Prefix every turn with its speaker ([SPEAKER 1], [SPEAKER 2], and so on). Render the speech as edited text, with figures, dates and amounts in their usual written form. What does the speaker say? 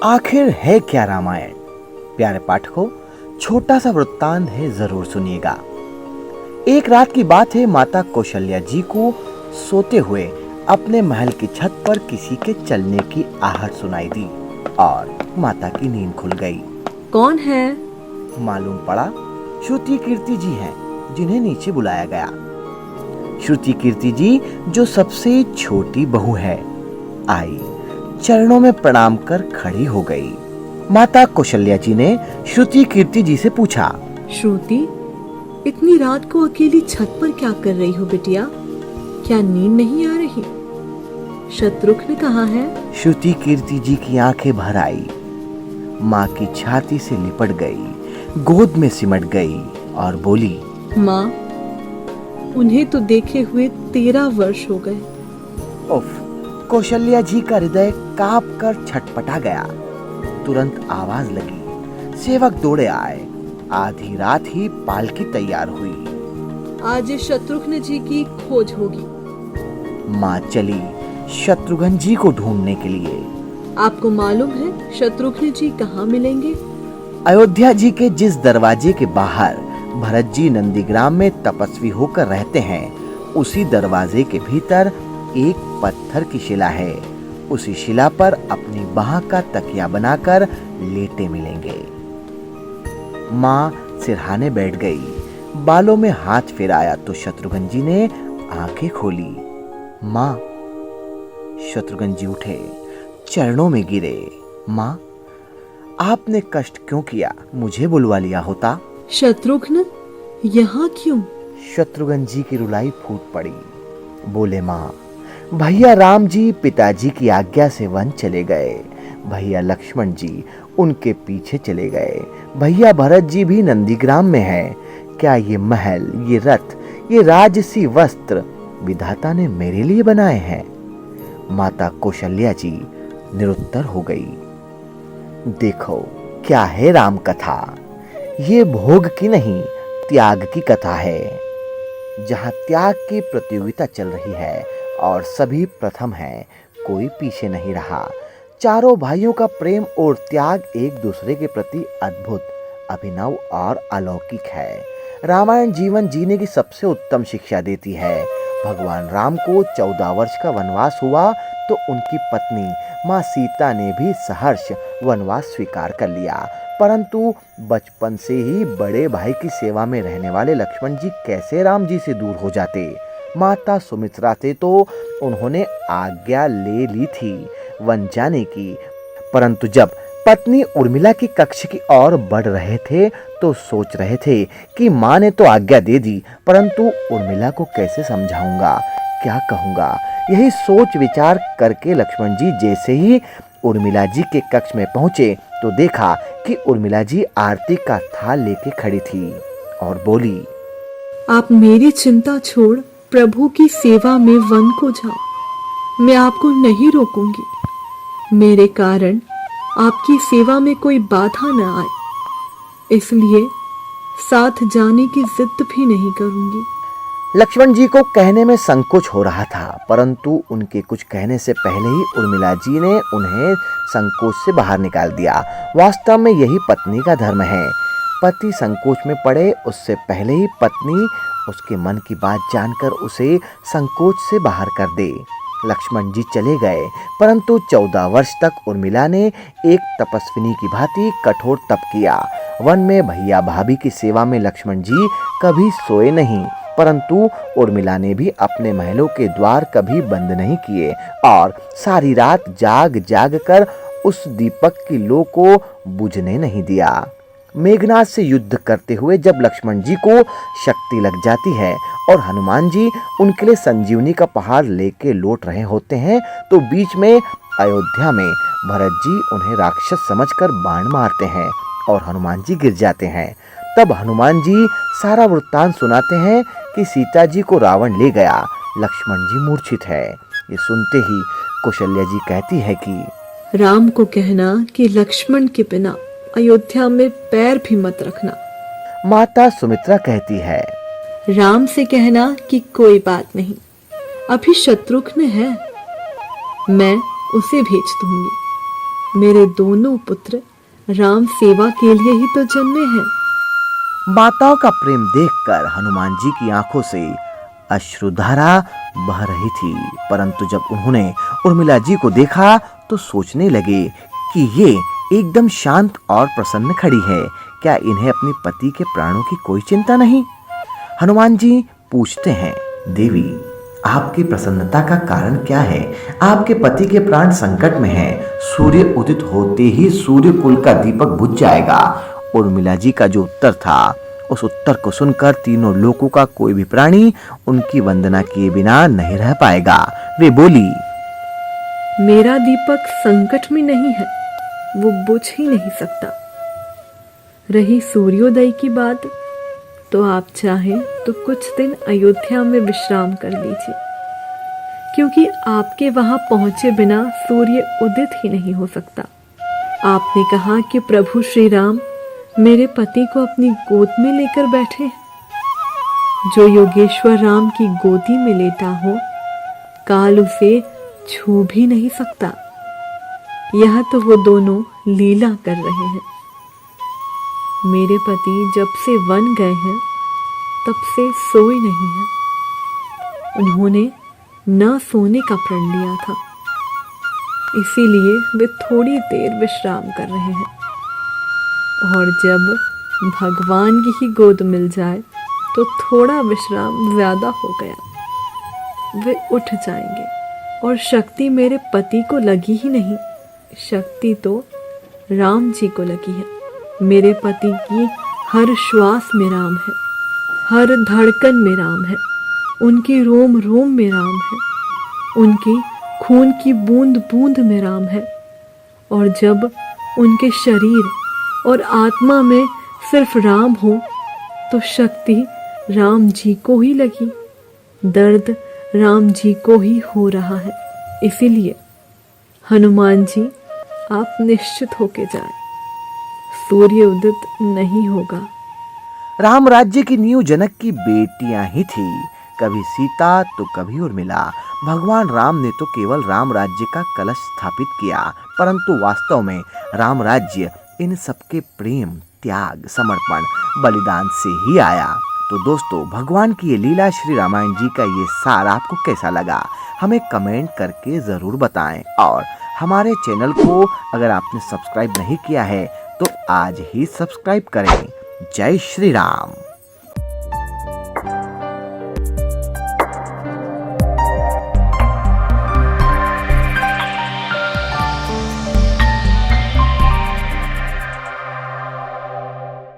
[SPEAKER 1] आखिर है क्या रामायण? प्यारे पाठकों, छोटा सा वृत्तांत है, जरूर सुनिएगा। एक रात की बात है, माता कौशल्या जी को सोते हुए अपने महल की छत पर किसी के चलने की आहट सुनाई दी और माता की नींद खुल गई।
[SPEAKER 2] कौन है?
[SPEAKER 1] मालूम पड़ा श्रुति कीर्ति जी हैं, जिन्हें नीचे बुलाया गया। श्रुति कीर्ति जी जो सबसे छोटी बहू है, आई, चरणों में प्रणाम कर खड़ी हो गई। माता कौशल्या जी ने श्रुति कीर्ति जी से पूछा,
[SPEAKER 2] श्रुति, इतनी रात को अकेली छत पर क्या कर रही हो बिटिया? क्या नींद नहीं आ रही? शत्रुघ्न कहाँ है?
[SPEAKER 1] श्रुति कीर्ति जी की आंखें भर आई, माँ की छाती से लिपट गई, गोद में सिमट गई और बोली,
[SPEAKER 2] माँ, उन्हें तो देखे हुए 13 वर्ष हो गए।
[SPEAKER 1] उफ! कौशल्या जी का हृदय कांप कर छटपटा गया। तुरंत आवाज लगी, सेवक दौड़े आए। आधी रात ही पालकी तैयार हुई।
[SPEAKER 2] आज शत्रुघ्न जी की खोज होगी।
[SPEAKER 1] माँ चली शत्रुघ्न जी को ढूंढने के लिए।
[SPEAKER 2] आपको मालूम है शत्रुघ्न जी कहाँ मिलेंगे?
[SPEAKER 1] अयोध्या जी के जिस दरवाजे के बाहर भरत जी नंदीग्राम में तपस्वी होकर रहते हैं, उसी दरवाजे के भीतर एक पत्थर की शिला है। उसी शिला पर अपनी बाह का तकिया बनाकर लेटे मिलेंगे। माँ सिरहाने बैठ गई, बालों में हाथ फिराया तो शत्रुघ्न जी ने आंखें खोली। माँ! शत्रुघ्न जी उठे, चरणों में गिरे। माँ, आपने कष्ट क्यों किया? मुझे बुलवा लिया होता।
[SPEAKER 2] शत्रुघ्न यहाँ क्यों?
[SPEAKER 1] शत्रुघ्न जी की रुलाई फूट पड़ी। बोले, माँ, भैया राम जी पिताजी की आज्ञा से वन चले गए। भैया लक्ष्मण जी उनके पीछे चले गए। भैया भरत जी भी नंदीग्राम में हैं। क्या ये महल, ये रथ, ये राजसी वस्त्र विधाता ने मेरे लिए बनाए हैं? माता कौशल्या जी निरुत्तर हो गई। देखो, क्या है राम कथा? ये भोग की नहीं, त्याग की कथा है। जहां त्याग की प्रतियोगिता चल रही है और सभी प्रथम हैं, कोई पीछे नहीं रहा। चारों भाइयों का प्रेम और त्याग एक दूसरे के प्रति अद्भुत, अभिनव और अलौकिक है। रामायण जीवन जीने की सबसे उत्तम शिक्षा देती है। भगवान राम को 14 वर्ष का वनवास हुआ तो उनकी पत्नी माँ सीता ने भी सहर्ष वनवास स्वीकार कर लिया, परंतु बचपन से ही बड़े भाई की सेवा में रहने वाले लक्ष्मण जी कैसे राम जी से दूर हो जाते? माता सुमित्रा से तो उन्होंने आज्ञा ले ली थी वन जाने की, परंतु जब पत्नी उर्मिला की कक्ष की ओर बढ़ रहे थे तो सोच रहे थे कि माँ ने तो आज्ञा दे दी, परंतु उर्मिला को कैसे समझाऊंगा, क्या कहूंगा? यही सोच विचार करके लक्ष्मण जी जैसे ही उर्मिला जी के कक्ष में पहुंचे तो देखा कि उर्मिला जी आरती का थाल लेके खड़ी थी और बोली,
[SPEAKER 2] आप मेरी चिंता छोड़ प्रभु की सेवा में वन को जाओ। मैं आपको नहीं रोकूंगी। मेरे कारण आपकी सेवा में कोई बाधा न आए, इसलिए साथ जाने की जिद भी नहीं करूंगी।
[SPEAKER 1] लक्ष्मण जी को कहने में संकोच हो रहा था, परंतु उनके कुछ कहने से पहले ही उर्मिला जी ने उन्हें संकोच से बाहर निकाल दिया। वास्तव में यही पत्नी का धर्म है। पति संकोच में पड़े उससे पहले ही पत्नी उसके मन की बात जानकर उसे संकोच से बाहर कर दे। लक्ष्मण जी चले गए, परंतु 14 वर्ष तक उर्मिला ने एक तपस्विनी की भांति कठोर तप किया। वन में भैया भाभी की सेवा में लक्ष्मण जी कभी सोए नहीं, परंतु उर्मिला ने भी अपने महलों के द्वार कभी बंद नहीं किए और सारी रात जाग जाग कर उस दीपक की लो को बुझने नहीं दिया। मेघनाथ से युद्ध करते हुए जब लक्ष्मण जी को शक्ति लग जाती है और हनुमान जी उनके लिए संजीवनी का पहाड़ लेके लौट रहे होते हैं, तो बीच में अयोध्या में भरत जी उन्हें राक्षस समझकर बाण मारते हैं और हनुमान जी गिर जाते हैं। तब हनुमान जी सारा वृत्तांत सुनाते हैं कि सीता जी को रावण ले गया, लक्ष्मण जी मूर्छित है। ये सुनते ही कौशल्या जी कहती है कि
[SPEAKER 2] राम को कहना कि लक्ष्मण के बिना अयोध्या में पैर भी मत रखना।
[SPEAKER 1] माता सुमित्रा कहती है,
[SPEAKER 2] राम से कहना कि कोई बात नहीं, अभी शत्रुघ्न है, मैं उसे भेज दूंगी। मेरे दोनों पुत्र राम सेवा के लिए ही तो जन्मे हैं।
[SPEAKER 1] माताओं का प्रेम देखकर हनुमान जी की आंखों से अश्रुधारा बह रही थी, परंतु जब उन्होंने उर्मिला जी को देखा तो सोचने लगे कि ये एकदम शांत और प्रसन्न खड़ी है। क्या इन्हें अपने पति के प्राणों की कोई चिंता नहीं? हनुमान जी पूछते हैं, देवी आपकी प्रसन्नता का कारण क्या है? आपके पति के प्राण संकट में हैं। सूर्य उदित होते ही सूर्य कुल का दीपक बुझ जाएगा। उर्मिला जी का जो उत्तर था, उस उत्तर को सुनकर तीनों लोकों का कोई भी प्राणी उनकी वंदना किए बिना नहीं रह पाएगा। वे बोली,
[SPEAKER 2] मेरा दीपक संकट में नहीं है, वो बुझ ही नहीं सकता। रही सूर्योदय की बात, तो आप चाहें तो कुछ दिन अयोध्या में विश्राम कर लीजिए, क्योंकि आपके वहां पहुंचे बिना सूर्य उदित ही नहीं हो सकता। आपने कहा कि प्रभु श्री राम मेरे पति को अपनी गोद में लेकर बैठे हैं। जो योगेश्वर राम की गोदी में लेटा हो, काल उसे छू भी नहीं सकता। यह तो वो दोनों लीला कर रहे हैं। मेरे पति जब से वन गए हैं तब से सोए नहीं हैं। उन्होंने न सोने का प्रण लिया था, इसीलिए वे थोड़ी देर विश्राम कर रहे हैं। और जब भगवान की ही गोद मिल जाए तो थोड़ा विश्राम ज्यादा हो गया। वे उठ जाएंगे और शक्ति मेरे पति को लगी ही नहीं, शक्ति तो राम जी को लगी है। मेरे पति की हर श्वास में राम है, हर धड़कन में राम है, उनके रोम रोम में राम है, उनकी खून की बूंद बूंद में राम है। और जब उनके शरीर और आत्मा में सिर्फ राम हो तो शक्ति राम जी को ही लगी, दर्द राम जी को ही हो रहा है। इसीलिए हनुमान जी आप निश्चित होके जाएं, सूर्य उदित नहीं होगा।
[SPEAKER 1] राम राज्य की नींव जनक की बेटियां ही थी, कभी सीता तो कभी उर्मिला। भगवान राम ने तो केवल राम राज्य का कलश स्थापित किया, परंतु वास्तव में राम राज्य इन सबके प्रेम, त्याग, समर्पण, बलिदान से ही आया। तो दोस्तों, भगवान की ये लीला श्री रामायण जी का ये सार आपको कैसा लगा, हमें कमेंट करके जरूर बताएं। और हमारे चैनल को अगर आपने सब्सक्राइब नहीं किया है तो आज ही सब्सक्राइब करें। जय श्री राम।